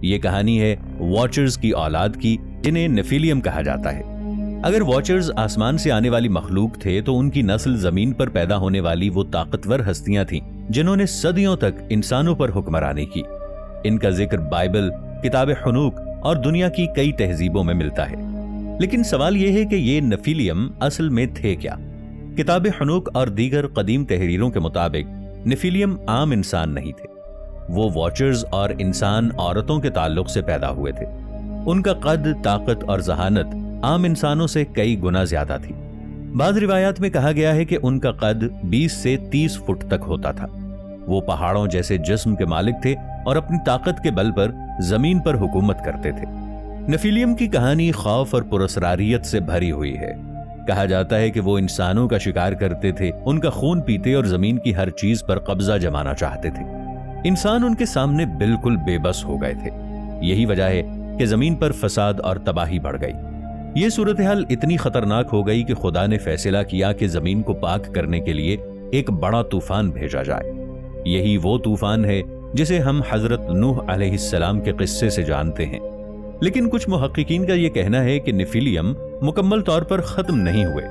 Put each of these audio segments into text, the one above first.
یہ کہانی ہے واچرز کی اولاد کی، جنہیں نیفیلیم کہا جاتا ہے۔ اگر واچرز آسمان سے آنے والی مخلوق تھے تو ان کی نسل زمین پر پیدا ہونے والی وہ طاقتور ہستیاں تھیں جنہوں نے صدیوں تک انسانوں پر حکمرانی کی۔ ان کا ذکر بائبل، کتاب حنوک اور دنیا کی کئی تہذیبوں میں ملتا ہے۔ لیکن سوال یہ ہے کہ یہ نیفیلیم اصل میں تھے کیا؟ کتاب حنوک اور دیگر قدیم تحریروں کے مطابق نیفیلیم عام انسان نہیں تھے۔ وہ واچرز اور انسان عورتوں کے تعلق سے پیدا ہوئے تھے۔ ان کا قد، طاقت اور ذہانت عام انسانوں سے کئی گنا زیادہ تھی۔ بعض روایات میں کہا گیا ہے کہ ان کا قد 20 سے 30 فٹ تک ہوتا تھا۔ وہ پہاڑوں جیسے جسم کے مالک تھے اور اپنی طاقت کے بل پر زمین پر حکومت کرتے تھے۔ نیفیلیم کی کہانی خوف اور پراسراریت سے بھری ہوئی ہے۔ کہا جاتا ہے کہ وہ انسانوں کا شکار کرتے تھے، ان کا خون پیتے اور زمین کی ہر چیز پر قبضہ جمانا چاہتے تھے۔ انسان ان کے سامنے بالکل بے بس ہو گئے تھے۔ یہی وجہ ہے کہ زمین پر فساد اور تباہی بڑھ گئی۔ یہ صورتحال اتنی خطرناک ہو گئی کہ خدا نے فیصلہ کیا کہ زمین کو پاک کرنے کے لیے ایک بڑا طوفان بھیجا جائے۔ یہی وہ طوفان ہے جسے ہم حضرت نوح علیہ السلام کے قصے سے جانتے ہیں۔ لیکن کچھ محققین کا یہ کہنا ہے کہ نیفیلیم مکمل طور پر ختم نہیں ہوئے۔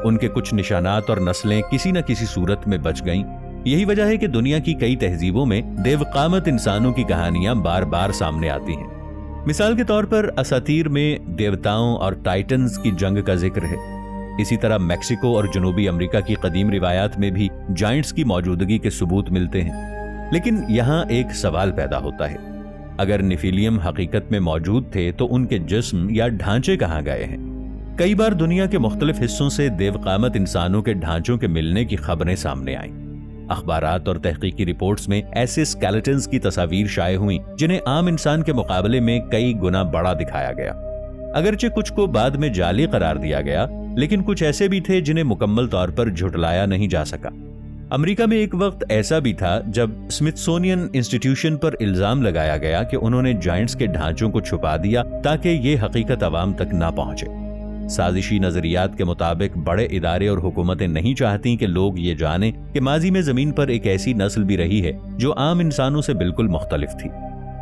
ان کے کچھ نشانات اور نسلیں کسی نہ کسی صورت میں بچ گئیں۔ یہی وجہ ہے کہ دنیا کی کئی تہذیبوں میں دیو قامت انسانوں کی کہانیاں بار بار سامنے آتی ہیں۔ مثال کے طور پر اساطیر میں دیوتاؤں اور ٹائٹنز کی جنگ کا ذکر ہے۔ اسی طرح میکسیکو اور جنوبی امریکہ کی قدیم روایات میں بھی جائنٹس کی موجودگی کے ثبوت ملتے ہیں۔ لیکن یہاں ایک سوال پیدا ہوتا ہے، اگر نیفیلیم حقیقت میں موجود تھے تو ان کے جسم یا ڈھانچے کہاں گئے ہیں؟ کئی بار دنیا کے مختلف حصوں سے دیو قامت انسانوں کے ڈھانچوں کے ملنے کی خبریں سامنے آئیں۔ اخبارات اور تحقیقی رپورٹس میں ایسے اسکیلیٹنز کی تصاویر شائع ہوئیں جنہیں عام انسان کے مقابلے میں کئی گنا بڑا دکھایا گیا۔ اگرچہ کچھ کو بعد میں جعلی قرار دیا گیا، لیکن کچھ ایسے بھی تھے جنہیں مکمل طور پر جھٹلایا نہیں جا سکا۔ امریکہ میں ایک وقت ایسا بھی تھا جب اسمتھسونین انسٹیٹیوشن پر الزام لگایا گیا کہ انہوں نے جائنٹس کے ڈھانچوں کو چھپا دیا تاکہ یہ حقیقت عوام تک نہ پہنچے۔ سازشی نظریات کے مطابق بڑے ادارے اور حکومتیں نہیں چاہتیں کہ لوگ یہ جانیں کہ ماضی میں زمین پر ایک ایسی نسل بھی رہی ہے جو عام انسانوں سے بالکل مختلف تھی۔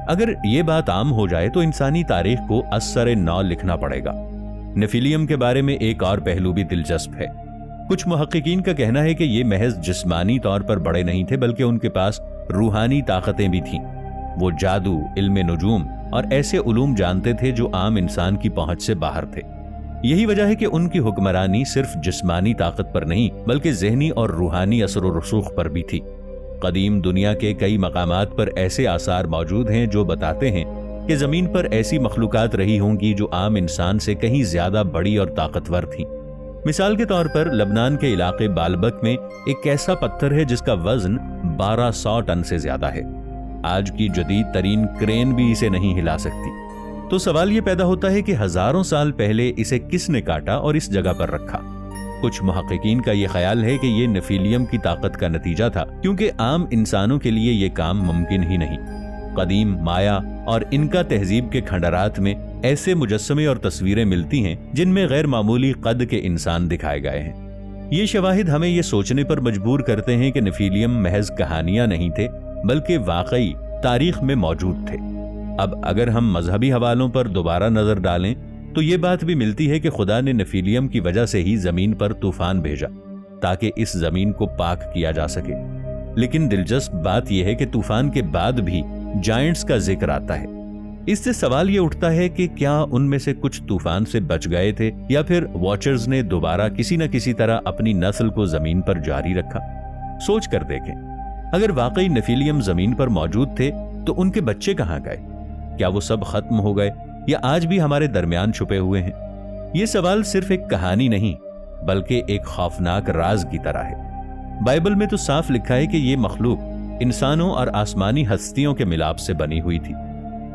اگر یہ بات عام ہو جائے تو انسانی تاریخ کو از سر نو لکھنا پڑے گا۔ نیفیلیم کے بارے میں ایک اور پہلو بھی دلچسپ ہے۔ کچھ محققین کا کہنا ہے کہ یہ محض جسمانی طور پر بڑے نہیں تھے، بلکہ ان کے پاس روحانی طاقتیں بھی تھیں۔ وہ جادو، علم نجوم اور ایسے علوم جانتے تھے جو عام انسان کی پہنچ سے باہر تھے۔ یہی وجہ ہے کہ ان کی حکمرانی صرف جسمانی طاقت پر نہیں بلکہ ذہنی اور روحانی اثر و رسوخ پر بھی تھی۔ قدیم دنیا کے کئی مقامات پر ایسے آثار موجود ہیں جو بتاتے ہیں کہ زمین پر ایسی مخلوقات رہی ہوں گی جو عام انسان سے کہیں زیادہ بڑی اور طاقتور تھیں۔ مثال کے طور پر لبنان کے علاقے بالبک میں ایک ایسا پتھر ہے جس کا وزن 1200 ٹن سے زیادہ ہے۔ آج کی جدید ترین کرین بھی اسے نہیں ہلا سکتی۔ تو سوال یہ پیدا ہوتا ہے کہ ہزاروں سال پہلے اسے کس نے کاٹا اور اس جگہ پر رکھا؟ کچھ محققین کا یہ خیال ہے کہ یہ نیفیلیم کی طاقت کا نتیجہ تھا، کیونکہ عام انسانوں کے لیے یہ کام ممکن ہی نہیں۔ قدیم مایا اور انکا تہذیب کے کھنڈرات میں ایسے مجسمے اور تصویریں ملتی ہیں جن میں غیر معمولی قد کے انسان دکھائے گئے ہیں۔ یہ شواہد ہمیں یہ سوچنے پر مجبور کرتے ہیں کہ نیفیلیم محض کہانیاں نہیں تھے بلکہ واقعی تاریخ میں موجود تھے۔ اب اگر ہم مذہبی حوالوں پر دوبارہ نظر ڈالیں تو یہ بات بھی ملتی ہے کہ خدا نے نیفیلیم کی وجہ سے ہی زمین پر طوفان بھیجا تاکہ اس زمین کو پاک کیا جا سکے۔ لیکن دلچسپ بات یہ ہے کہ طوفان کے بعد بھی جائنٹس کا ذکر آتا ہے۔ اس سے سوال یہ اٹھتا ہے کہ کیا ان میں سے کچھ طوفان سے بچ گئے تھے یا پھر واچرز نے دوبارہ کسی نہ کسی طرح اپنی نسل کو زمین پر جاری رکھا؟ سوچ کر دیکھیں، اگر واقعی نیفیلیم زمین پر موجود تھے تو ان کے بچے کہاں گئے؟ کیا وہ سب ختم ہو گئے یا آج بھی ہمارے درمیان چھپے ہوئے ہیں؟ یہ سوال صرف ایک کہانی نہیں بلکہ ایک خوفناک راز کی طرح ہے۔ بائبل میں تو صاف لکھا ہے کہ یہ مخلوق انسانوں اور آسمانی ہستیوں کے ملاپ سے بنی ہوئی تھی۔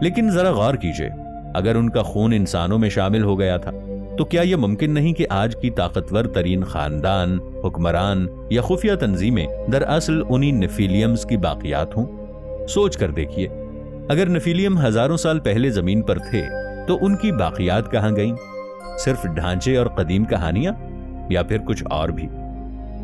لیکن ذرا غور کیجئے، اگر ان کا خون انسانوں میں شامل ہو گیا تھا تو کیا یہ ممکن نہیں کہ آج کی طاقتور ترین خاندان، حکمران یا خفیہ تنظیمیں دراصل انہی نیفیلیمز کی باقیات ہوں؟ سوچ کر دیکھیے، اگر نیفیلیم ہزاروں سال پہلے زمین پر تھے تو ان کی باقیات کہاں گئیں؟ صرف ڈھانچے اور قدیم کہانیاں یا پھر کچھ اور بھی؟